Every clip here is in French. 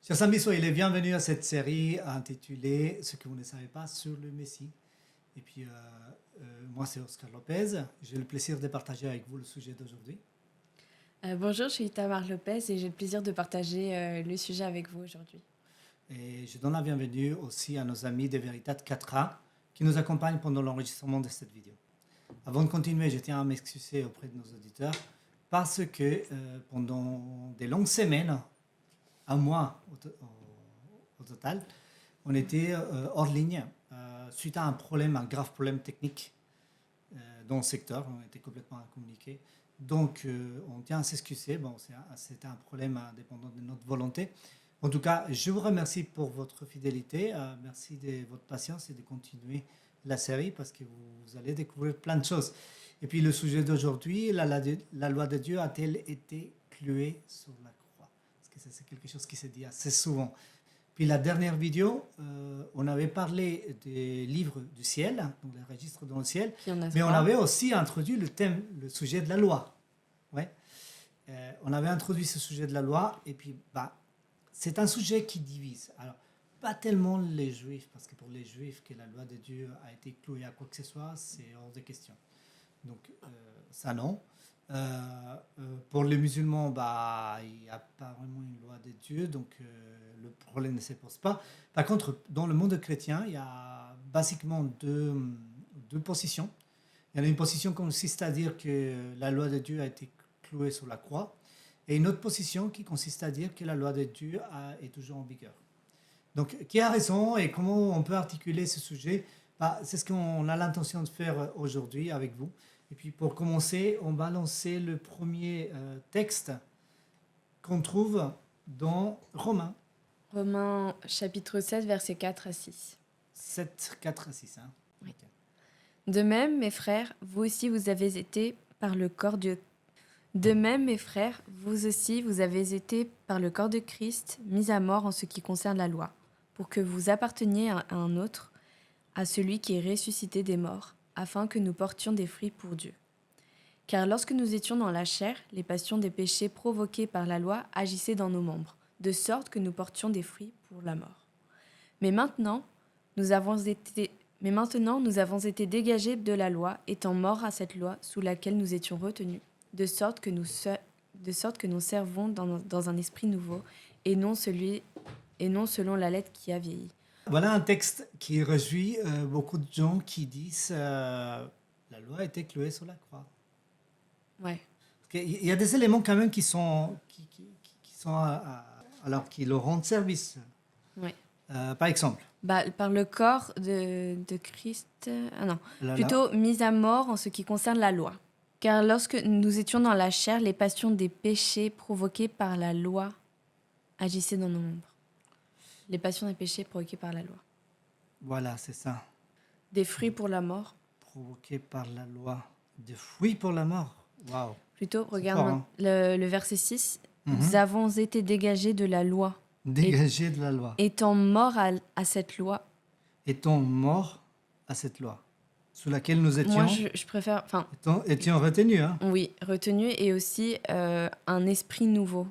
Chers amis, soyez les bienvenus à cette série intitulée Ce que vous ne savez pas sur le Messie. Et puis, moi, c'est Oscar Lopez. J'ai le plaisir de partager avec vous le sujet d'aujourd'hui. Bonjour, je suis Tamar Lopez et j'ai le plaisir de partager le sujet avec vous aujourd'hui. Et je donne la bienvenue aussi à nos amis de Veritat 4A qui nous accompagnent pendant l'enregistrement de cette vidéo. Avant de continuer, je tiens à m'excuser auprès de nos auditeurs parce que pendant des longues semaines, un mois au total, on était hors ligne suite à un grave problème technique dans le secteur. On était complètement incommuniqués. Donc, on tient à s'excuser. Bon, c'était un problème indépendant de notre volonté. En tout cas, je vous remercie pour votre fidélité. Merci de votre patience et de continuer la série parce que vous allez découvrir plein de choses. Et puis, le sujet d'aujourd'hui, la loi de Dieu a-t-elle été clouée sur la croix? Parce que c'est quelque chose qui se dit assez souvent. Puis la dernière vidéo, on avait parlé des livres du ciel, donc les registres dans le ciel, mais on avait aussi introduit le sujet de la loi. Ouais. On avait introduit ce sujet de la loi, et puis c'est un sujet qui divise. Alors, pas tellement les juifs, parce que pour les juifs, que la loi de Dieu a été clouée à quoi que ce soit, c'est hors de question. Donc, ça non. Pour les musulmans, il n'y a pas vraiment une loi de Dieu, donc le problème ne se pose pas. Par contre, dans le monde chrétien, il y a basiquement deux positions. Il y en a une position qui consiste à dire que la loi de Dieu a été clouée sur la croix, et une autre position qui consiste à dire que la loi de Dieu est toujours en vigueur. Donc, qui a raison et comment on peut articuler ce sujet? C'est ce qu'on a l'intention de faire aujourd'hui avec vous. Et puis pour commencer, on va lancer le premier texte qu'on trouve dans Romains. Romains chapitre 7, versets 4 à 6. 7, 4 à 6. Hein. Oui. Okay. De même, mes frères, vous aussi vous avez été par le corps de... De même, mes frères, vous aussi vous avez été par le corps de Christ mis à mort en ce qui concerne la loi, pour que vous apparteniez à un autre, à celui qui est ressuscité des morts, afin que nous portions des fruits pour Dieu. Car lorsque nous étions dans la chair, les passions des péchés provoqués par la loi agissaient dans nos membres, de sorte que nous portions des fruits pour la mort. Mais maintenant, nous avons été dégagés de la loi, étant morts à cette loi sous laquelle nous étions retenus, de sorte que nous servons dans un esprit nouveau, et non selon la lettre qui a vieilli. Voilà un texte qui réjouit beaucoup de gens qui disent la loi a été clouée sur la croix. Ouais. Il y a des éléments quand même qui leur rendent service. Ouais. Par exemple. Par le corps de Christ. Plutôt mis à mort en ce qui concerne la loi. Car lorsque nous étions dans la chair, les passions des péchés provoqués par la loi agissaient dans nos membres. Les passions des péchés provoquées par la loi. Voilà, c'est ça. Des fruits pour la mort. Provoqués par la loi. Des fruits pour la mort. Waouh. Plutôt, regarde le verset 6. Nous avons été dégagés de la loi. Dégagés de la loi. Étant morts à cette loi. Étant morts à cette loi. Sous laquelle nous étions. Moi, je préfère. Étions retenus. Hein. Oui, retenus et aussi un esprit nouveau.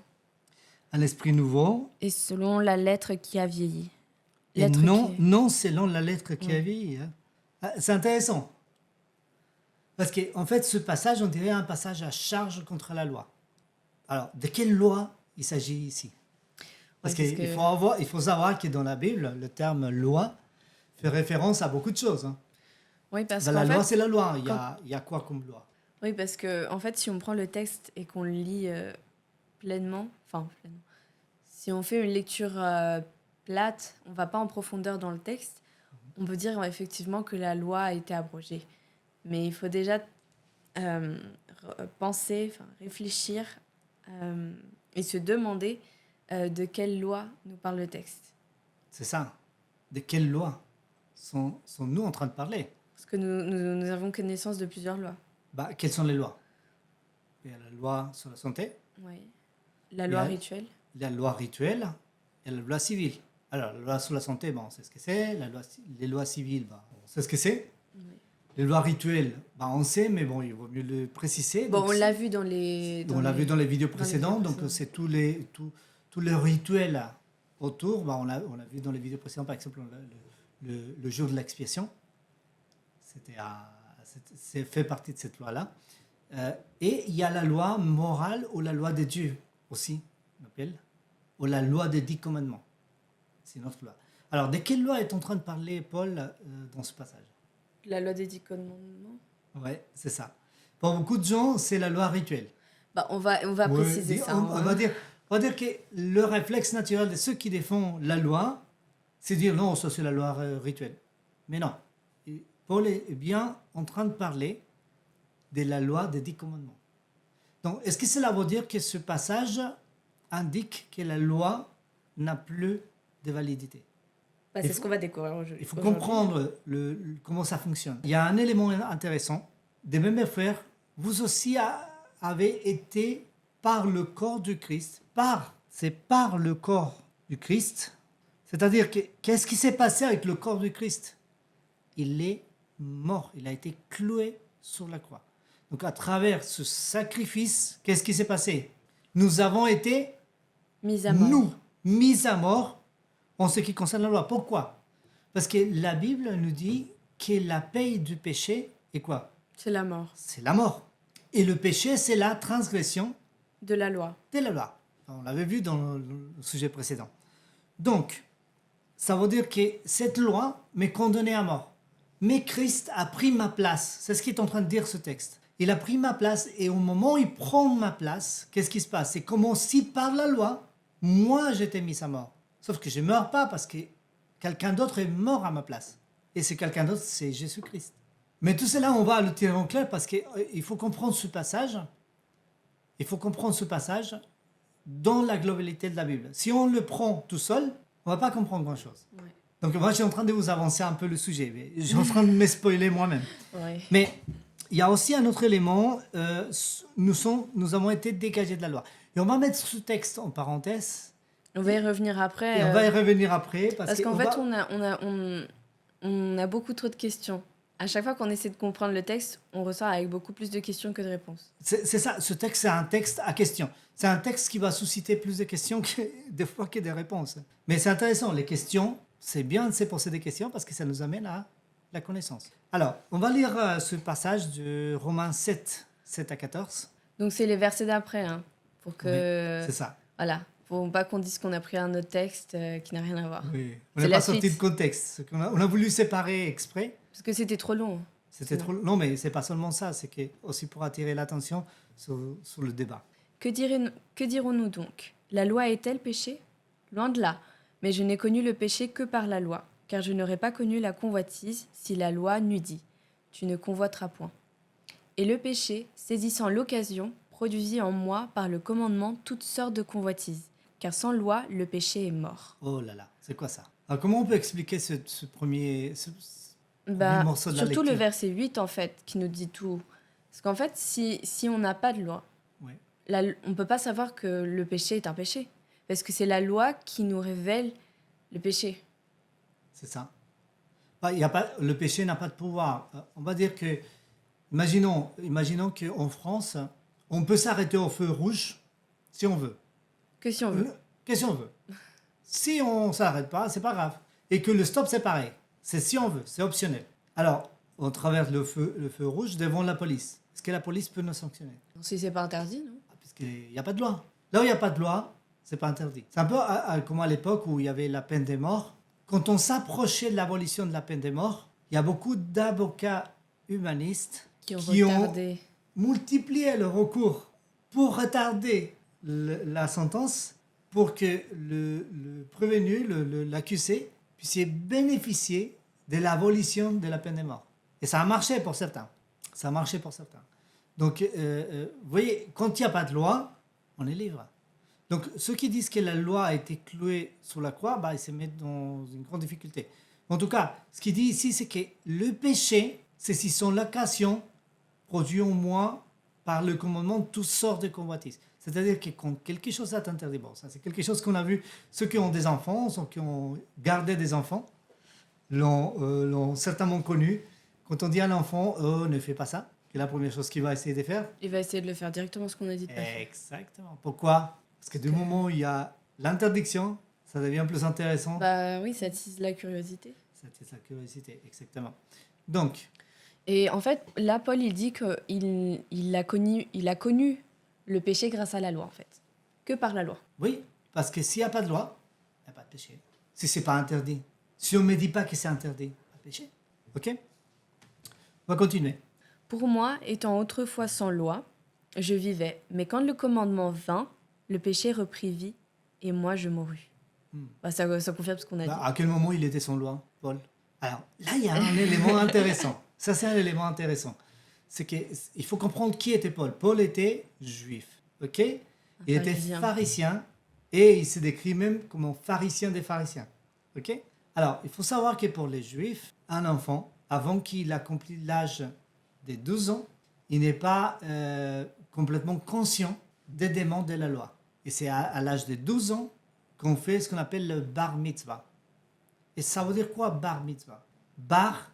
Un esprit nouveau. Et selon la lettre qui a vieilli. Et non selon la lettre qui a vieilli. Hein. C'est intéressant. Parce qu'en fait, ce passage, on dirait un passage à charge contre la loi. Alors, de quelle loi il s'agit ici? Parce qu'il faut savoir que dans la Bible, le terme loi fait référence à beaucoup de choses. Hein. Oui, parce la loi, c'est la loi. Il y a quoi comme loi? Oui, parce que en fait, si on prend le texte et qu'on le lit pleinement, si on fait une lecture plate, on ne va pas en profondeur dans le texte, on peut dire effectivement que la loi a été abrogée. Mais il faut déjà réfléchir et se demander de quelle loi nous parle le texte. C'est ça. De quelle loi sont-nous en train de parler? Parce que nous avons connaissance de plusieurs lois. Quelles sont les lois? Il y a la loi sur la santé. Oui. La loi rituelle. La loi rituelle et la loi civile. Alors, la loi sur la santé, on sait ce que c'est. Les lois civiles, on sait ce que c'est. Oui. Les lois rituelles, on sait, mais il vaut mieux le préciser. On l'a vu dans les... On l'a vu dans les vidéos précédentes. Donc, c'est tous les rituels autour, on l'a vu dans les vidéos précédentes, par exemple, le jour de l'expiation. C'est fait partie de cette loi-là. Et il y a la loi morale ou la loi de Dieu aussi, on appelle, ou la loi des 10 commandements. C'est une autre loi. Alors, de quelle loi est en train de parler Paul dans ce passage? La loi des 10 commandements. Oui, c'est ça. Pour beaucoup de gens, c'est la loi rituelle. On va préciser ça. On va dire que le réflexe naturel de ceux qui défendent la loi, c'est de dire non, ça c'est la loi rituelle. Mais non. Paul est bien en train de parler de la loi des 10 commandements. Donc, est-ce que cela veut dire que ce passage indique que la loi n'a plus de validité? C'est ce qu'on va découvrir aujourd'hui. Il faut comprendre comment ça fonctionne. Il y a un élément intéressant. De même, frères, vous aussi avez été par le corps du Christ. C'est par le corps du Christ. C'est-à-dire, qu'est-ce qui s'est passé avec le corps du Christ? Il est mort. Il a été cloué sur la croix. Donc, à travers ce sacrifice, qu'est-ce qui s'est passé? Nous avons été mis à mort en ce qui concerne la loi. Pourquoi? Parce que la Bible nous dit que la paye du péché est quoi? C'est la mort. C'est la mort. Et le péché, c'est la transgression de la loi. On l'avait vu dans le sujet précédent. Donc, ça veut dire que cette loi m'est condamnée à mort. Mais Christ a pris ma place. C'est ce qu'est en train de dire ce texte. Il a pris ma place et au moment où il prend ma place, qu'est-ce qui se passe? C'est comme si par la loi, moi j'étais mis à mort. Sauf que je ne meurs pas parce que quelqu'un d'autre est mort à ma place. Et c'est quelqu'un d'autre, c'est Jésus-Christ. Mais tout cela, on va le tirer en clair parce qu'il faut comprendre ce passage. Il faut comprendre ce passage dans la globalité de la Bible. Si on le prend tout seul, on ne va pas comprendre grand-chose. Ouais. Donc moi, je suis en train de vous avancer un peu le sujet. Mais je suis en train de me spoiler moi-même. Ouais. Mais il y a aussi un autre élément. Nous avons été dégagés de la loi. Et on va mettre ce texte en parenthèse. On va y revenir après. Et on va y revenir après. Parce qu'en fait, on a beaucoup trop de questions. À chaque fois qu'on essaie de comprendre le texte, on ressort avec beaucoup plus de questions que de réponses. C'est ça, ce texte, c'est un texte à questions. C'est un texte qui va susciter plus de questions des fois que des réponses. Mais c'est intéressant, les questions, c'est bien de se poser des questions parce que ça nous amène à la connaissance. Alors, on va lire ce passage de Romains 7, 7 à 14. Donc c'est les versets d'après, pour que... Oui, c'est ça. Voilà, pour pas qu'on dise qu'on a pris un autre texte qui n'a rien à voir. Oui, on n'est pas sorti de contexte. On a voulu séparer exprès. Parce que c'était trop long. C'était trop long. Non, mais c'est pas seulement ça, c'est aussi pour attirer l'attention sur le débat. Que dirons-nous donc? La loi est-elle péché? Loin de là. Mais je n'ai connu le péché que par la loi, car je n'aurais pas connu la convoitise si la loi n'eût dit « Tu ne convoiteras point ». Et le péché, saisissant l'occasion, produisit en moi par le commandement toutes sortes de convoitises, car sans loi, le péché est mort. Oh là là, c'est quoi ça? Alors, comment on peut expliquer ce premier morceau de la lecture? Surtout le verset 8, en fait, qui nous dit tout. Parce qu'en fait, si on n'a pas de loi, ouais. On ne peut pas savoir que le péché est un péché. Parce que c'est la loi qui nous révèle le péché. C'est ça. Le péché n'a pas de pouvoir. On va dire que, imaginons qu'en France, on peut s'arrêter au feu rouge si on veut. Que si on veut. Si on ne s'arrête pas, c'est pas grave. Et que le stop, c'est pareil. C'est si on veut, c'est optionnel. Alors, on traverse le feu rouge devant la police. Est-ce que la police peut nous sanctionner? Si c'est pas interdit, non? Puisqu'il n'y a pas de loi. Là où il n'y a pas de loi, c'est pas interdit. C'est un peu comme à l'époque où il y avait la peine de mort. Quand on s'approchait de l'abolition de la peine de mort, il y a beaucoup d'avocats humanistes qui ont multiplié le recours pour retarder la sentence pour que le prévenu, l'accusé, puisse bénéficier de l'abolition de la peine de mort. Et ça a marché pour certains. Donc, vous voyez, quand il n'y a pas de loi, on est libre. Donc, ceux qui disent que la loi a été clouée sur la croix, ils se mettent dans une grande difficulté. En tout cas, ce qu'il dit ici, c'est que le péché, c'est si son location produit en moi, par le commandement, toutes sortes de convoitises. C'est-à-dire que quand quelque chose est interdit, bon, ça c'est quelque chose qu'on a vu, ceux qui ont des enfants, ceux qui ont gardé des enfants, l'ont certainement connu. Quand on dit à un enfant, ne fais pas ça, c'est la première chose qu'il va essayer de faire. Il va essayer de le faire directement ce qu'on a dit de pas faire. Exactement. Pourquoi? Parce que du moment où il y a l'interdiction, Ça devient plus intéressant. Bah oui, ça attise la curiosité. Ça attise la curiosité, exactement. Donc, Et en fait, là, Paul, il dit qu'il a connu le péché grâce à la loi, en fait. Que par la loi. oui, parce que s'il n'y a pas de loi, il n'y a pas de péché. Si ce n'est pas interdit. Si on ne me dit pas que c'est interdit, pas de péché. OK? On va continuer. Pour moi, étant autrefois sans loi, je vivais. Mais quand le commandement vint, le péché reprit vie et moi, je mourus. Bah, ça confirme ce qu'on a dit. À quel moment il était sans loi, Paul? Alors, là, il y a un élément intéressant. Ça, c'est un élément intéressant. C'est qu'il faut comprendre qui était Paul. Paul était juif. OK? Il était pharisien et il se décrit même comme un pharisien des pharisiens. OK? Alors, il faut savoir que pour les juifs, un enfant, avant qu'il accomplisse l'âge des 12 ans, il n'est pas complètement conscient des demandes de la loi. Et c'est à l'âge de 12 ans qu'on fait ce qu'on appelle le bar mitzvah. Et ça veut dire quoi, bar mitzvah? Bar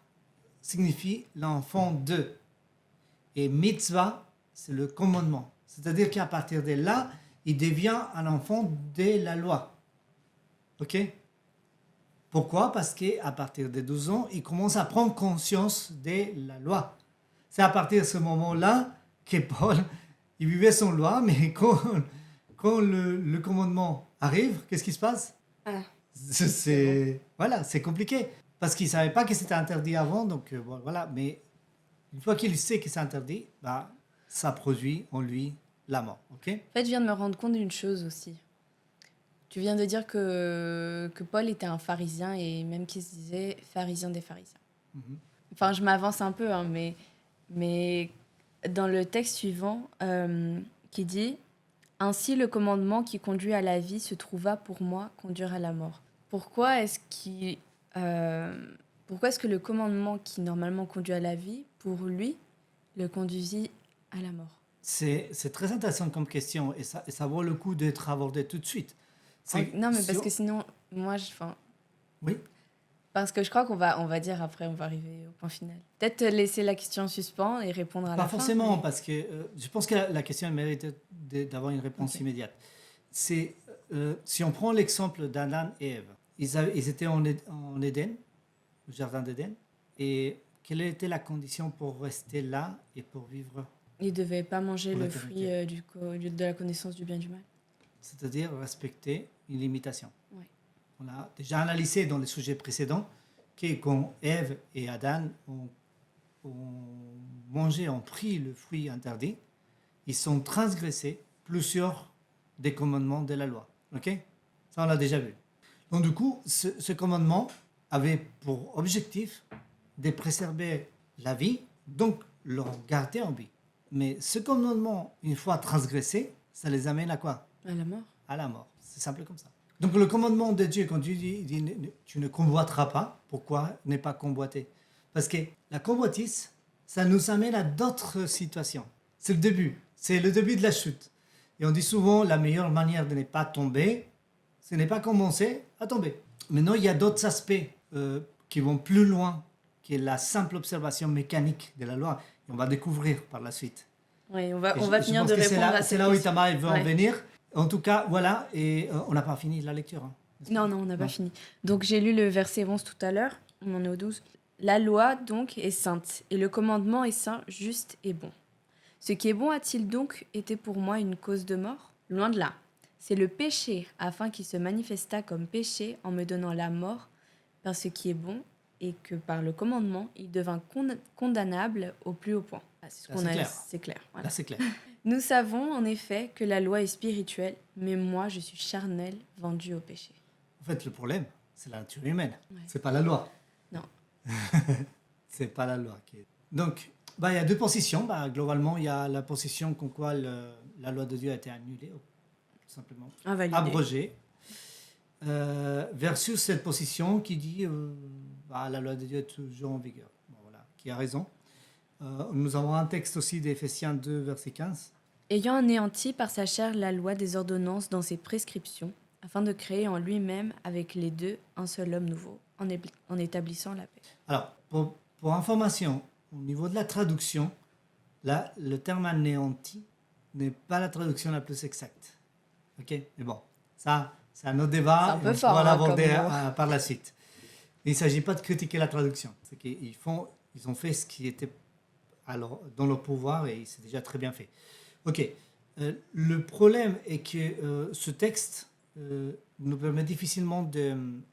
signifie l'enfant de. Et mitzvah, c'est le commandement. C'est-à-dire qu'à partir de là, il devient un enfant de la loi. OK? Pourquoi? Parce qu'à partir de 12 ans, il commence à prendre conscience de la loi. C'est à partir de ce moment-là que Paul, il vivait sans loi, mais quand le commandement arrive, qu'est-ce qui se passe? C'est compliqué. Parce qu'il ne savait pas que c'était interdit avant, donc voilà. Mais une fois qu'il sait que c'est interdit, bah, ça produit en lui la mort. Okay? En fait, je viens de me rendre compte d'une chose aussi. Tu viens de dire que Paul était un pharisien et même qu'il se disait pharisien des pharisiens. Enfin, je m'avance un peu, hein, mais dans le texte suivant, qui dit « Ainsi le commandement qui conduit à la vie se trouva pour moi conduire à la mort. » Pourquoi est-ce que le commandement qui normalement conduit à la vie, pour lui, le conduisit à la mort? C'est très intéressant comme question et ça vaut le coup d'être abordé tout de suite. Non, mais parce que sinon, moi, Oui. Parce que je crois qu'on va dire après, on va arriver au point final. Peut-être laisser la question en suspens et répondre à la fin. Pas forcément, parce que je pense que la question mérite d'avoir une réponse immédiate. Si on prend l'exemple d'Adam et Ève, ils étaient en Éden, au jardin d'Éden, et quelle était la condition pour rester là et pour vivre? Ils ne devaient pas manger le fruit de la connaissance du bien et du mal. C'est-à-dire respecter une limitation. Oui. On a déjà analysé dans les sujets précédents que quand Ève et Adam ont mangé, ont pris le fruit interdit, ils sont transgressés plusieurs des commandements de la loi. Ok? Ça, on l'a déjà vu. Donc, du coup, ce commandement avait pour objectif de préserver la vie, donc leur garder en vie. Mais ce commandement, une fois transgressé, ça les amène à quoi? À la mort. À la mort. C'est simple comme ça. Donc le commandement de Dieu, quand Dieu dit tu ne convoiteras pas, pourquoi ne pas convoiter? Parce que la convoitise, ça nous amène à d'autres situations. C'est le début de la chute. Et on dit souvent la meilleure manière de ne pas tomber, ce n'est pas commencer à tomber. Maintenant, il y a d'autres aspects qui vont plus loin que la simple observation mécanique de la loi. Et on va découvrir par la suite. Oui, on va finir de répondre à cette question. C'est là où Itamar veut en venir. En tout cas, voilà, et on n'a pas fini la lecture. Hein, non, on n'a pas fini. Donc j'ai lu le verset 11 tout à l'heure, on en est au 12. La loi, donc, est sainte, et le commandement est saint, juste et bon. Ce qui est bon a-t-il donc été pour moi une cause de mort? Loin de là. C'est le péché, afin qu'il se manifestât comme péché en me donnant la mort par ce qui est bon, et que par le commandement, il devint condamnable au plus haut point. C'est clair. Voilà. Là, c'est clair. Nous savons en effet que la loi est spirituelle, mais moi je suis charnel, vendu au péché. En fait, le problème, c'est la nature humaine. Ouais. C'est pas la loi. Non. C'est pas la loi. Donc, il y a deux positions. Globalement, il y a la position comme quoi la loi de Dieu a été annulée, tout simplement, abrogée, versus cette position qui dit la loi de Dieu est toujours en vigueur. Voilà, qui a raison. Nous avons un texte aussi d'Éphésiens 2, verset 15. Ayant anéanti par sa chair la loi des ordonnances dans ses prescriptions, afin de créer en lui-même avec les deux un seul homme nouveau, en établissant la paix. Alors, pour information, au niveau de la traduction, là, le terme anéanti n'est pas la traduction la plus exacte. Ok? Mais bon, ça c'est un autre débat. C'est un peu on fort, pourra hein, l'aborder comme mot. par la suite. Il ne s'agit pas de critiquer la traduction. C'est qu'ils ils ont fait ce qui était dans leur pouvoir et c'est déjà très bien fait. Ok. Le problème est que ce texte nous permet difficilement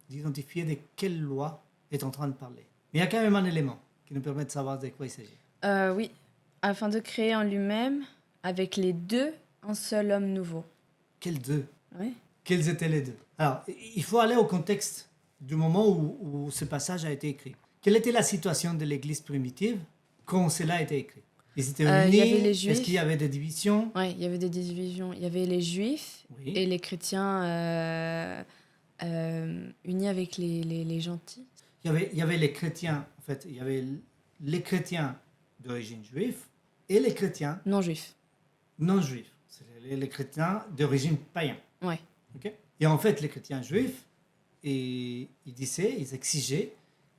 d'identifier de quelle loi est en train de parler. Mais il y a quand même un élément qui nous permet de savoir de quoi il s'agit. Oui, afin de créer en lui-même, avec les deux, un seul homme nouveau. Quels deux? Oui. Quels étaient les deux? Alors, il faut aller au contexte du moment où ce passage a été écrit. Quelle était la situation de l'Église primitive quand cela a été écrit? Ils étaient Il unis? y avait les Est-ce Juifs. qu'il y avait des divisions? Oui, il y avait des divisions. Il y avait les Juifs Oui. et les chrétiens unis avec les gentils. Il y avait les chrétiens, en fait, il y avait les chrétiens d'origine juive et les chrétiens Non juifs. non juifs. C'est les chrétiens d'origine païenne. Ouais. Ok. Et en fait, les chrétiens juifs, ils exigeaient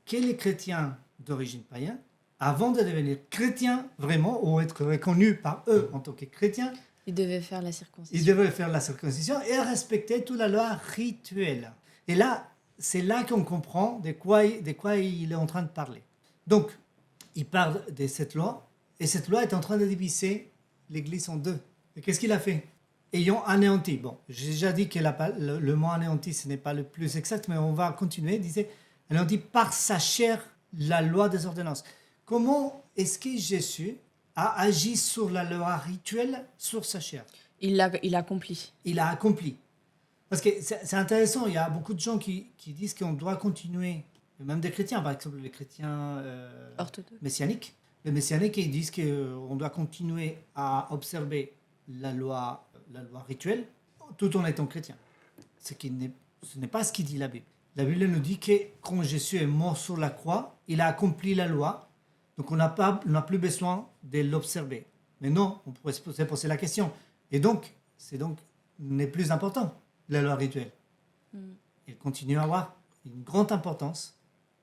que les chrétiens d'origine païenne, avant de devenir chrétiens vraiment, ou être reconnus par eux en tant que chrétiens, Ils devaient faire la circoncision. ils devaient faire la circoncision et respecter toute la loi rituelle. Et là, c'est là qu'on comprend de quoi il est en train de parler. Donc, il parle de cette loi, et cette loi est en train de diviser l'Église en deux. Et qu'est-ce qu'il a fait? Ayant anéanti. Bon, j'ai déjà dit que le mot anéanti, ce n'est pas le plus exact, mais on va continuer. Il disait, anéanti par sa chair la loi des ordonnances. Comment est-ce que Jésus a agi sur la loi rituelle, sur sa chair? Il accomplit. Il a accompli. Parce que c'est intéressant, il y a beaucoup de gens qui disent qu'on doit continuer, même des chrétiens, par exemple les chrétiens Orthodoxe. messianiques. Les messianiques, ils disent qu'on doit continuer à observer la loi rituelle tout en étant chrétien. Ce n'est pas ce qu'il dit la Bible. La Bible nous dit que quand Jésus est mort sur la croix, il a accompli la loi, donc on n'a plus besoin de l'observer. Mais non, on pourrait se poser la question. Et donc, n'est plus important, la loi rituelle. Elle continue à avoir une grande importance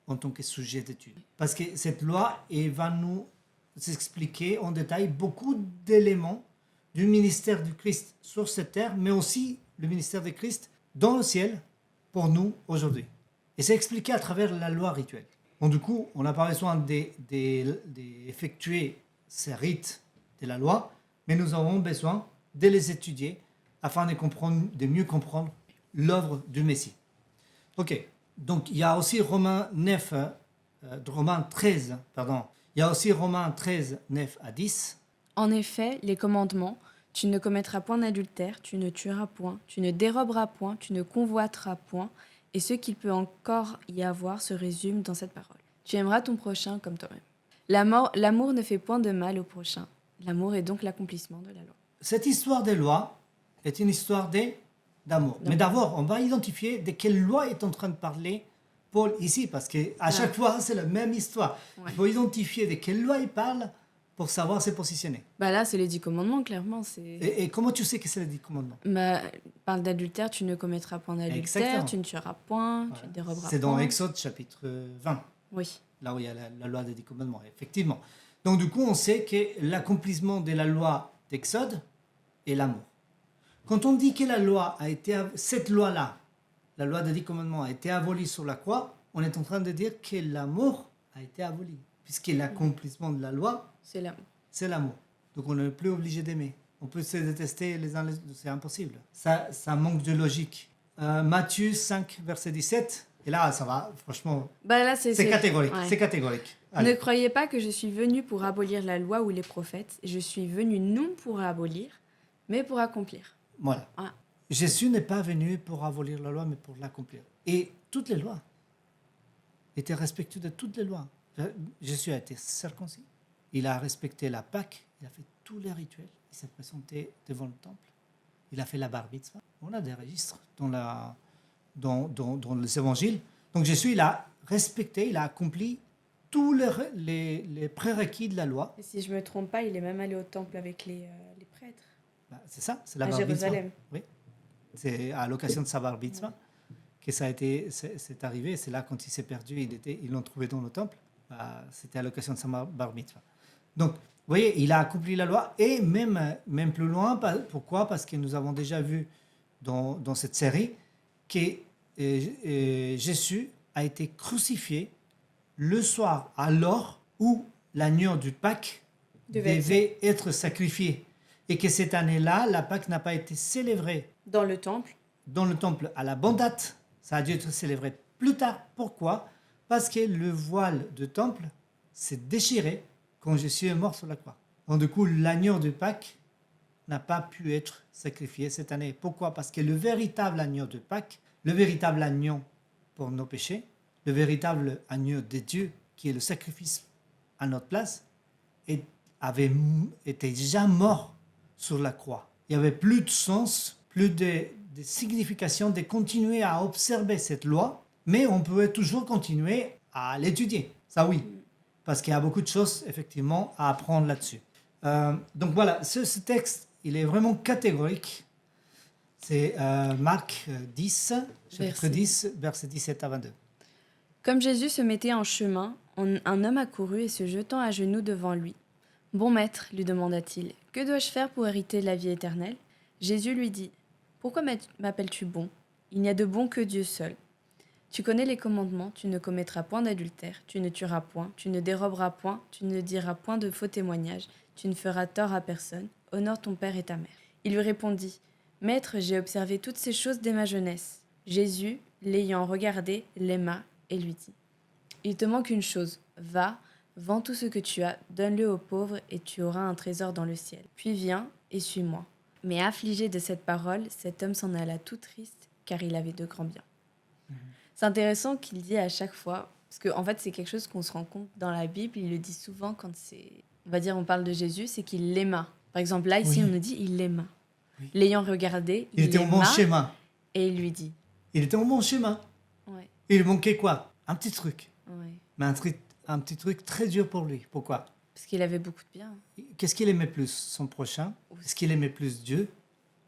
en tant que sujet d'étude. Parce que cette loi va nous expliquer en détail beaucoup d'éléments du ministère du Christ sur cette terre, mais aussi le ministère du Christ dans le ciel pour nous aujourd'hui. Et c'est expliqué à travers la loi rituelle. Donc du coup, on n'a pas besoin d'effectuer ces rites de la loi, mais nous avons besoin de les étudier afin de mieux comprendre l'œuvre du Messie. Ok, donc il y a aussi Romains 13, il y a aussi Romains 13, 9 à 10. En effet, les commandements, tu ne commettras point d'adultère, tu ne tueras point, tu ne déroberas point, tu ne convoiteras point, et ce qu'il peut encore y avoir se résume dans cette parole. Tu aimeras ton prochain comme toi-même. L'amour ne fait point de mal au prochain. L'amour est donc l'accomplissement de la loi. Cette histoire des lois est une histoire d'amour. Mais d'abord, on va identifier de quelle loi est en train de parler Paul ici, parce qu'à chaque fois, c'est la même histoire. Ouais. Il faut identifier de quelle loi il parle pour savoir se positionner. Bah là, c'est les 10 commandements, clairement. Et comment tu sais que c'est les 10 commandements? Bah, parle d'adultère, tu ne commettras point d'adultère, Exactement. tu ne tueras point, Voilà. tu ne déroberas point. C'est dans Exode chapitre 20, Oui. là où il y a la loi des 10 commandements, effectivement. Donc du coup, on sait que l'accomplissement de la loi d'Exode est l'amour. Quand on dit que cette loi-là, la loi des 10 commandements a été abolie sur la croix, on est en train de dire que l'amour a été aboli. Puisque l'accomplissement de la loi, C'est l'amour. c'est l'amour. Donc on n'est plus obligé d'aimer. On peut se détester les uns les autres, c'est impossible. Ça manque de logique. Matthieu 5, verset 17, et là, ça va, franchement, Bah là, c'est catégorique. ouais. C'est catégorique. Ne Allez. croyez pas que je suis venu pour abolir la loi ou les prophètes. Je suis venu non pour abolir, mais pour accomplir. Voilà. Ah. Jésus n'est pas venu pour abolir la loi, mais pour l'accomplir. Et toutes les lois étaient respectueuses de toutes les lois. Jésus a été circoncis. Il a respecté la Pâque. Il a fait tous les rituels. Il s'est présenté devant le temple. Il a fait la bar mitzvah. On a des registres dans les évangiles. Donc Jésus, il a respecté, il a accompli tous les prérequis de la loi. Et si je ne me trompe pas, il est même allé au temple avec les prêtres. Bah, c'est ça, c'est la À bar mitzvah. Jérusalem. Oui. C'est à l'occasion de sa bar mitzvah que c'est arrivé. C'est là quand il s'est perdu, ils l'ont trouvé dans le temple. Bah, c'était à l'occasion de sa bar mitzvah. Donc, vous voyez, il a accompli la loi et même plus loin. Pourquoi? Parce que nous avons déjà vu dans cette série que Jésus a été crucifié le soir, alors où l'agneau du Pâques devait être sacrifié. Et que cette année-là, la Pâque n'a pas été célébrée Dans le temple. dans le temple à la bonne date. Ça a dû être célébré plus tard. Pourquoi? Parce que le voile du temple s'est déchiré quand Jésus est mort sur la croix. Donc du coup, l'agneau de Pâques n'a pas pu être sacrifié cette année. Pourquoi? Parce que le véritable agneau de Pâques, le véritable agneau pour nos péchés, le véritable agneau de Dieu, qui est le sacrifice à notre place, était déjà mort sur la croix. Il n'y avait plus de sens, plus de signification de continuer à observer cette loi, mais on pouvait toujours continuer à l'étudier. Ça oui, parce qu'il y a beaucoup de choses effectivement à apprendre là-dessus. Donc voilà, ce texte, il est vraiment catégorique. C'est Marc 10, chapitre 10, versets 17 à 22. Comme Jésus se mettait en chemin, un homme accourut et se jetant à genoux devant lui. « Bon maître, lui demanda-t-il, que dois-je faire pour hériter la vie éternelle ?» Jésus lui dit, « Pourquoi m'appelles-tu bon? Il n'y a de bon que Dieu seul. Tu connais les commandements, tu ne commettras point d'adultère, tu ne tueras point, tu ne déroberas point, tu ne diras point de faux témoignages, tu ne feras tort à personne, honore ton père et ta mère. » Il lui répondit, « Maître, j'ai observé toutes ces choses dès ma jeunesse. » Jésus, l'ayant regardé, l'aima et lui dit, « Il te manque une chose, va, vends tout ce que tu as, donne-le aux pauvres et tu auras un trésor dans le ciel. Puis viens et suis-moi. » Mais affligé de cette parole, cet homme s'en alla tout triste, car il avait de grands biens. C'est intéressant qu'il dit à chaque fois, parce qu'en fait c'est quelque chose qu'on se rend compte dans la Bible, il le dit souvent quand on parle de Jésus, c'est qu'il l'aima. Par exemple là, ici, Oui. on nous dit il l'aima. Oui. L'ayant regardé, Il était au bon chemin. Et il lui dit. Il était au bon chemin. Ouais. Il manquait quoi? Un petit truc. Ouais. Mais un petit truc très dur pour lui. Pourquoi? Parce qu'il avait beaucoup de biens. Qu'est-ce qu'il aimait plus? Son prochain? Est-ce qu'il aimait plus Dieu?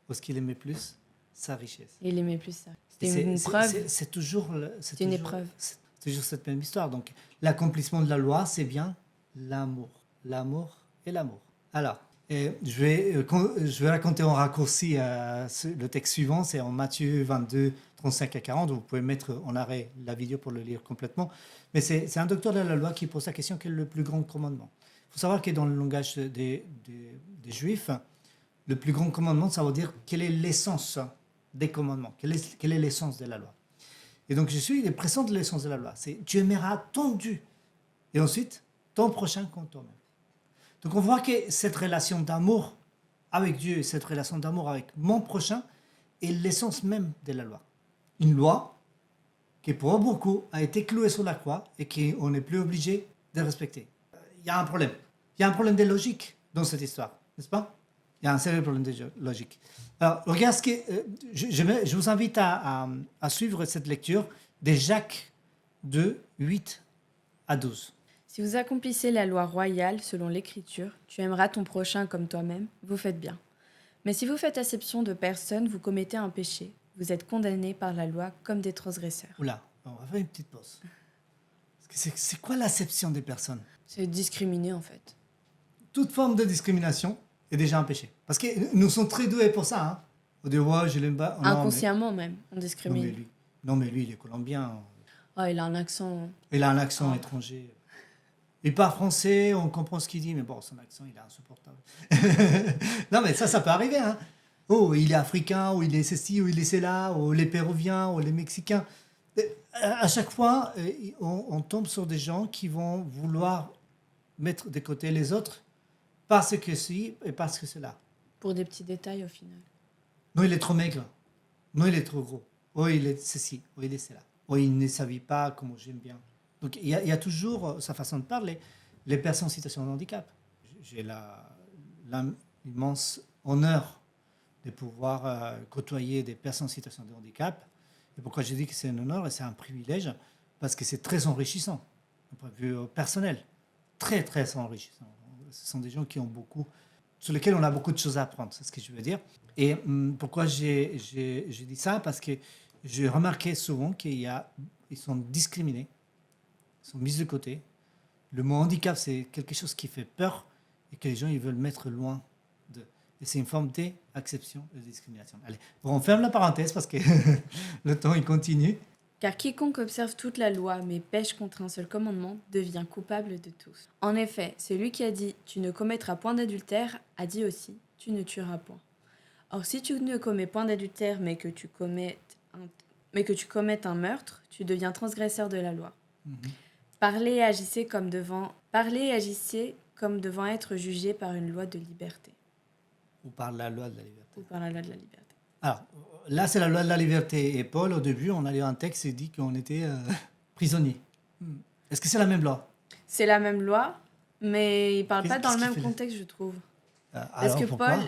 Ou est-ce qu'il aimait plus sa richesse? Il aimait plus ça. C'était une preuve. C'est toujours, c'est une épreuve. C'est toujours cette même histoire. Donc, l'accomplissement de la loi, c'est bien l'amour. L'amour et l'amour. Alors, je vais raconter en raccourci le texte suivant. C'est en Matthieu 22, 35 à 40. Vous pouvez mettre en arrêt la vidéo pour le lire complètement. Mais c'est un docteur de la loi qui pose la question: quel est le plus grand commandement? Il faut savoir que dans le langage des Juifs, le plus grand commandement, ça veut dire quelle est l'essence des commandements, quelle est l'essence de la loi. Et donc Jésus, il est pressant de l'essence de la loi. C'est tu aimeras ton Dieu et ensuite ton prochain comme toi-même. Donc on voit que cette relation d'amour avec Dieu, cette relation d'amour avec mon prochain est l'essence même de la loi. Une loi qui pour beaucoup a été clouée sur la croix et qu'on n'est plus obligé de respecter. Il y a un problème. Il y a un problème de logique dans cette histoire, n'est-ce pas? Il y a un sérieux problème de logique. Alors, regarde ce que je vous invite à suivre cette lecture de Jacques 2, 8 à 12. Si vous accomplissez la loi royale selon l'Écriture, tu aimeras ton prochain comme toi-même, vous faites bien. Mais si vous faites acception de personne, vous commettez un péché. Vous êtes condamnés par la loi comme des transgresseurs. Oula, on va faire une petite pause. C'est quoi l'acception des personnes? C'est discriminer en fait. Toute forme de discrimination est déjà un péché. Parce que nous sommes très doués pour ça. Hein. On dit, ouais, je l'aime pas. Inconsciemment même, on discrimine. Non, mais lui, il est colombien. Ah, il a un accent. Il a un accent étranger. Il parle français, on comprend ce qu'il dit, mais bon, son accent, il est insupportable. Non, mais ça peut arriver. Hein. Oh, il est africain, ou il est ceci, ou il est cela, ou les Péruviens, ou les Mexicains. À chaque fois, on tombe sur des gens qui vont vouloir mettre de côté les autres parce que ci et parce que cela. Pour des petits détails au final. Non, il est trop maigre. Non, il est trop gros. Oh, il est ceci. Oh, il est cela. Oh, il ne s'habille pas comme j'aime bien. Donc, il y a toujours sa façon de parler. Les personnes en situation de handicap. J'ai l'immense honneur de pouvoir côtoyer des personnes en situation de handicap. Et pourquoi je dis que c'est un honneur et c'est un privilège? Parce que c'est très enrichissant, d'un point de vue personnel. Très, très enrichissant. Ce sont des gens qui ont beaucoup, sur lesquels on a beaucoup de choses à apprendre, c'est ce que je veux dire. Et pourquoi j'ai dit ça? Parce que j'ai remarqué souvent qu'ils sont discriminés, ils sont mis de côté. Le mot handicap, c'est quelque chose qui fait peur et que les gens ils veulent mettre loin d'eux. et c'est une forme d'acception de discrimination. Allez, bon, on ferme la parenthèse parce que le temps il continue. Car quiconque observe toute la loi mais pêche contre un seul commandement devient coupable de tous. En effet, celui qui a dit « tu ne commettras point d'adultère » a dit aussi « tu ne tueras point ». Or si tu ne commets point d'adultère mais que tu commettes un meurtre, tu deviens transgresseur de la loi. Parlez et agissez comme devant être jugé par une loi de liberté. Ou par la loi de la liberté. Ou par la loi de la liberté. Alors, là, c'est la loi de la liberté. Et Paul, au début, on a lu un texte qui dit qu'on était prisonnier. Est-ce que c'est la même loi? C'est la même loi, mais il ne parle pas dans le Qu'est-ce même qu'il fait contexte, je trouve. Parce Alors, que pourquoi?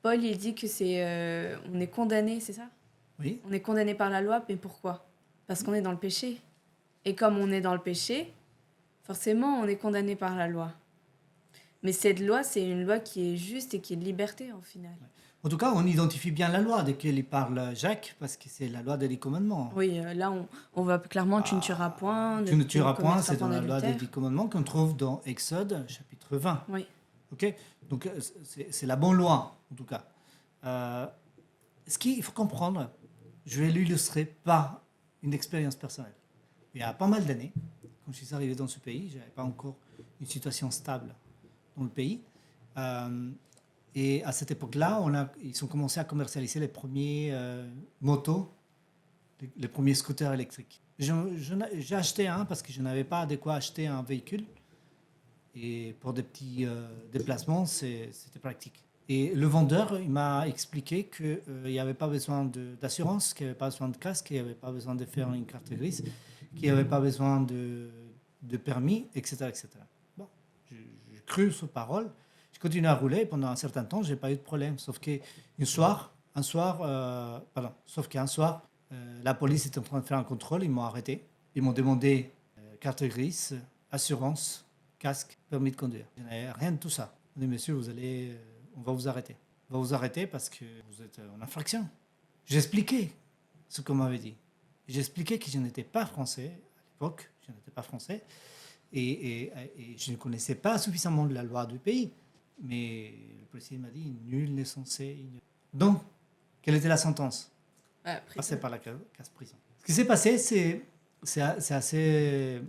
Paul, il dit que on est condamné, c'est ça? Oui. On est condamné par la loi, mais pourquoi? Parce qu'on est dans le péché. Et comme on est dans le péché, forcément, on est condamné par la loi. Mais cette loi, c'est une loi qui est juste et qui est de liberté, au final. En tout cas, on identifie bien la loi de laquelle il parle Jacques, parce que c'est la loi des 10 commandements. Oui, là, on voit clairement tu ne tueras point. Tu ne tueras point, commettras c'est dans la loi des d'adultère. 10 commandements qu'on trouve dans Exode, chapitre 20. Oui. Ok. Donc, c'est la bonne loi, en tout cas. Ce qu'il faut comprendre, je vais l'illustrer par une expérience personnelle. Il y a pas mal d'années, quand je suis arrivé dans ce pays, je n'avais pas encore une situation stable dans le pays. Et à cette époque-là, ils ont commencé à commercialiser les premiers motos, les premiers scooters électriques. J'ai acheté un parce que je n'avais pas de quoi acheter un véhicule. Et pour des petits déplacements, c'était pratique. Et le vendeur, il m'a expliqué qu'il n'y avait pas besoin d'assurance, qu'il n'y avait pas besoin de casque, qu'il n'y avait pas besoin de faire une carte grise, qu'il n'y avait pas besoin de permis, etc. etc. Bon, j'ai cru sur parole. Je continue à rouler et pendant un certain temps, je n'ai pas eu de problème. Sauf qu'un soir, la police était en train de faire un contrôle, ils m'ont arrêté. Ils m'ont demandé carte grise, assurance, casque, permis de conduire. Je n'avais rien de tout ça. On dit, monsieur, on va vous arrêter. On va vous arrêter parce que vous êtes en infraction. J'expliquais ce qu'on m'avait dit. J'expliquais que je n'étais pas français. À l'époque, je n'étais pas français. Et je ne connaissais pas suffisamment la loi du pays. Mais le policier m'a dit, nul n'est censé ignorer. Donc, quelle était la sentence? Passer par la case prison. Ce qui s'est passé, c'est assez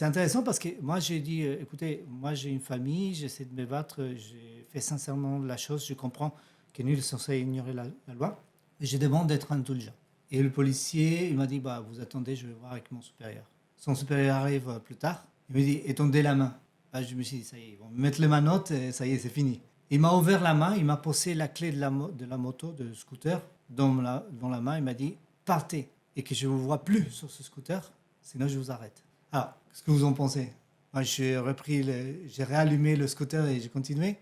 intéressant parce que moi, j'ai dit, écoutez, moi, j'ai une famille, j'essaie de me battre, j'ai fait sincèrement la chose, je comprends que nul n'est censé ignorer la loi, et je demande d'être indulgent. Et le policier, il m'a dit, vous attendez, je vais voir avec mon supérieur. Son supérieur arrive plus tard, il me dit, étendez la main. Je me suis dit, ça y est, ils vont me mettre les manottes, et ça y est, c'est fini. Il m'a ouvert la main, il m'a posé la clé de la moto, de scooter, dans la main, il m'a dit, partez, et que je ne vous vois plus sur ce scooter, sinon je vous arrête. Alors, qu'est-ce que vous en pensez? Moi, j'ai réallumé le scooter et j'ai continué.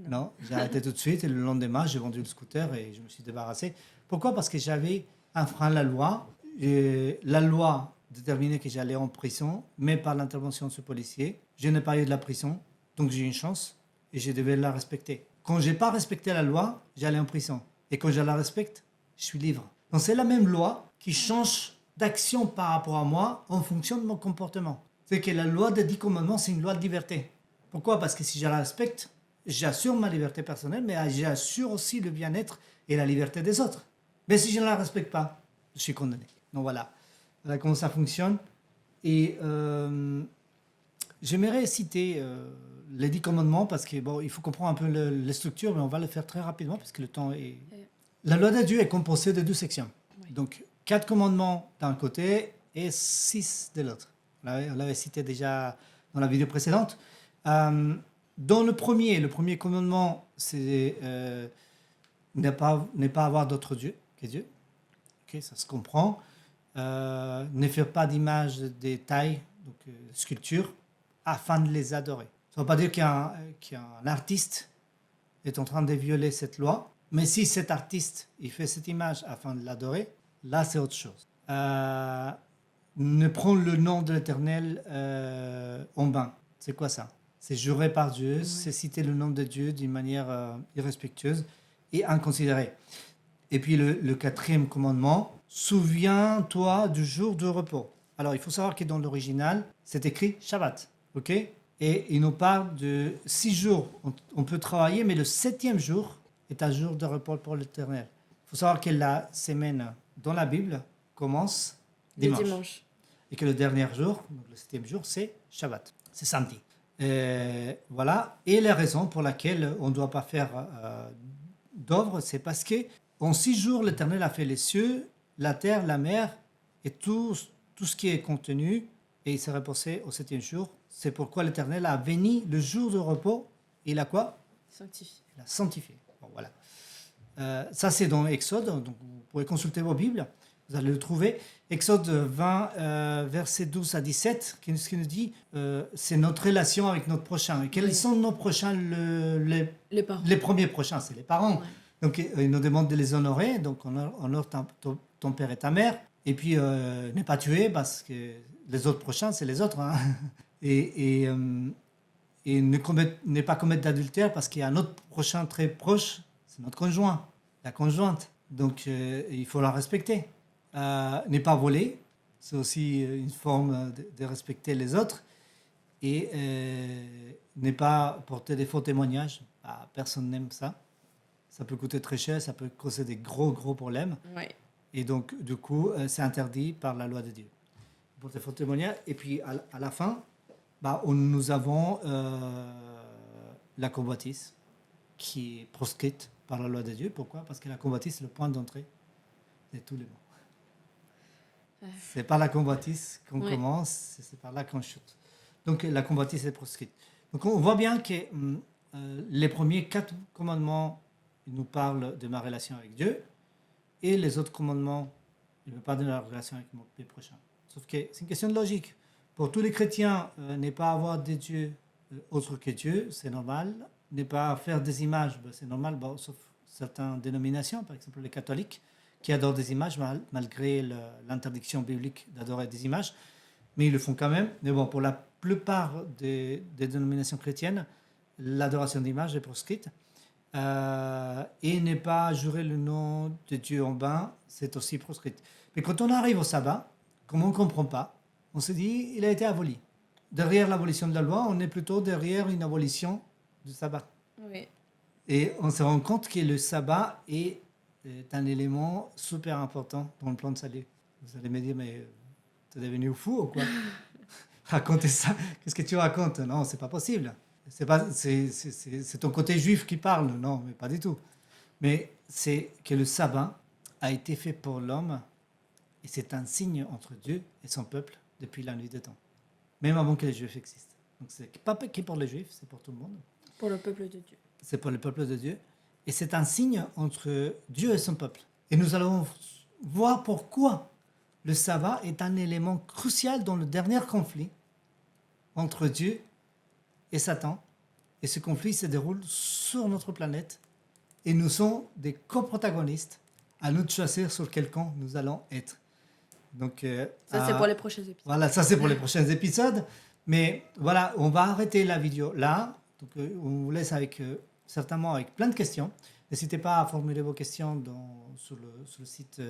Non, j'ai arrêté tout de suite et le lendemain, j'ai vendu le scooter et je me suis débarrassé. Pourquoi? Parce que j'avais enfreint la loi. Et la loi déterminait que j'allais en prison, mais par l'intervention de ce policier, je n'ai pas eu de la prison, donc j'ai eu une chance et je devais la respecter. Quand je n'ai pas respecté la loi, j'allais en prison. Et quand je la respecte, je suis libre. Donc c'est la même loi qui change d'action par rapport à moi en fonction de mon comportement. C'est que la loi des 10 commandements, c'est une loi de liberté. Pourquoi? Parce que si je la respecte, j'assure ma liberté personnelle, mais j'assure aussi le bien-être et la liberté des autres. Mais si je ne la respecte pas, je suis condamné. Donc voilà comment ça fonctionne. Et j'aimerais citer les 10 commandements parce que il faut comprendre un peu les structures, mais on va le faire très rapidement parce que le temps est... La loi de Dieu est composée de 2 sections. Oui. Donc 4 commandements d'un côté et 6 de l'autre. On l'avait cité déjà dans la vidéo précédente. Dans le premier commandement, c'est ne pas avoir d'autre Dieu que Dieu. Okay, ça se comprend. Ne faire pas d'image de taille, donc sculpture, afin de les adorer. Ça ne veut pas dire qu'un artiste est en train de violer cette loi, mais si cet artiste il fait cette image afin de l'adorer, là c'est autre chose. Ne prendre le nom de l'Éternel en vain. C'est quoi ça? C'est jurer par Dieu, oui. C'est citer le nom de Dieu d'une manière irrespectueuse et inconsidérée. Et puis le 4e commandement, souviens-toi du jour de repos. Alors il faut savoir que dans l'original, c'est écrit Shabbat, ok? Et il nous parle de 6 jours. On peut travailler, mais le 7e jour est un jour de repos pour l'Éternel. Il faut savoir que la semaine dans la Bible commence Le dimanche. dimanche. Et que le dernier jour, donc le 7e jour, c'est Shabbat, c'est samedi. Voilà. Et la raison pour laquelle on ne doit pas faire d'œuvre, c'est parce que en 6 jours, l'Éternel a fait les cieux, la terre, la mer et tout ce qui est contenu, et il s'est reposé au 7e jour. C'est pourquoi l'Éternel a béni le jour de repos. Et il a quoi? Sanctifié. Il a sanctifié. Bon, voilà. Ça, c'est dans Exode. Donc, vous pouvez consulter vos Bibles. Vous allez le trouver. Exode 20, versets 12 à 17, qui nous dit c'est notre relation avec notre prochain. Et quels Oui. sont nos prochains? Les parents. Les premiers prochains, c'est les parents. Ouais. Donc, il nous demande de les honorer. Donc, honore ton père et ta mère. Et puis, ne pas tuer, parce que les autres prochains, c'est les autres. Hein. Et ne pas commettre d'adultère, parce qu'il y a un autre prochain très proche, c'est notre conjoint, la conjointe. Donc, il faut la respecter. Ne pas voler, c'est aussi une forme de respecter les autres. Et ne pas porter des faux témoignages. Personne n'aime ça. Ça peut coûter très cher, ça peut causer des gros problèmes. Ouais. Et donc, du coup, c'est interdit par la loi de Dieu. Pour des faux témoignages. Et puis, à la fin, nous avons la convoitise qui est proscrite par la loi de Dieu. Pourquoi? Parce que la convoitise, c'est le point d'entrée de tous les maux. C'est par la convoitise qu'on commence, c'est par là qu'on chute. Donc la convoitise est proscrite. Donc on voit bien que les premiers 4 commandements, ils nous parlent de ma relation avec Dieu, et les autres commandements, ils me parlent de ma relation avec mes prochains. Sauf que c'est une question de logique. Pour tous les chrétiens, ne pas avoir des dieux autres que Dieu, c'est normal. Ne pas faire des images, c'est normal, sauf certaines dénominations, par exemple les catholiques, qui adorent des images malgré l'interdiction biblique d'adorer des images, mais ils le font quand même. Mais bon, pour la plupart des dénominations chrétiennes, l'adoration d'images est proscrite. Et ne pas jurer le nom de Dieu en vain, c'est aussi proscrit. Mais quand on arrive au sabbat, comme on ne comprend pas, on se dit il a été aboli. Derrière l'abolition de la loi, on est plutôt derrière une abolition du sabbat. Oui. Et on se rend compte que le sabbat est un élément super important dans le plan de salut. Vous allez me dire, mais tu es devenu fou ou quoi? Racontez ça. Qu'est-ce que tu racontes? Non, c'est pas possible. C'est ton côté juif qui parle. Non, mais pas du tout. Mais c'est que le sabbat a été fait pour l'homme et c'est un signe entre Dieu et son peuple depuis la nuit des temps, même avant que les juifs existent. Donc c'est pas que pour les juifs, c'est pour tout le monde. Pour le peuple de Dieu. C'est pour le peuple de Dieu. Et c'est un signe entre Dieu et son peuple. Et nous allons voir pourquoi le sabbat est un élément crucial dans le dernier conflit entre Dieu et Satan. Et ce conflit se déroule sur notre planète. Et nous sommes des coprotagonistes. À nous de choisir sur quel camp nous allons être. Donc, ça, c'est pour les prochains épisodes. Voilà, ça c'est pour les prochains épisodes. Mais voilà, on va arrêter la vidéo là. Donc, on vous laisse certainement avec plein de questions. N'hésitez pas à formuler vos questions sur le site,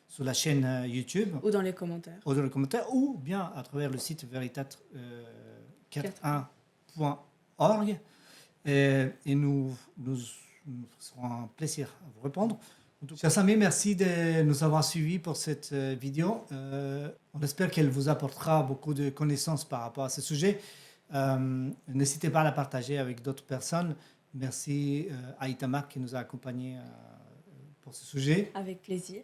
sur la chaîne YouTube. Ou dans les commentaires. Ou dans les commentaires, ou bien à travers le site veritat41.org. Et nous serons un plaisir à vous répondre. Chers amis, merci de nous avoir suivis pour cette vidéo. On espère qu'elle vous apportera beaucoup de connaissances par rapport à ce sujet. N'hésitez pas à la partager avec d'autres personnes. Merci à Itamar qui nous a accompagnés pour ce sujet. Avec plaisir.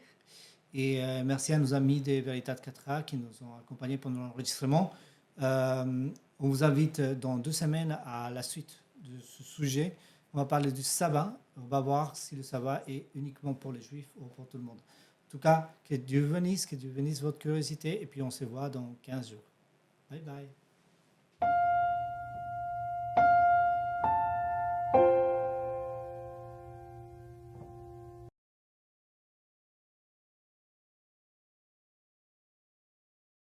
Et merci à nos amis de Veritat 4A qui nous ont accompagnés pendant l'enregistrement. On vous invite dans 2 semaines à la suite de ce sujet. On va parler du sabbat. On va voir si le sabbat est uniquement pour les Juifs ou pour tout le monde. En tout cas, que Dieu bénisse votre curiosité. Et puis on se voit dans 15 jours. Bye bye.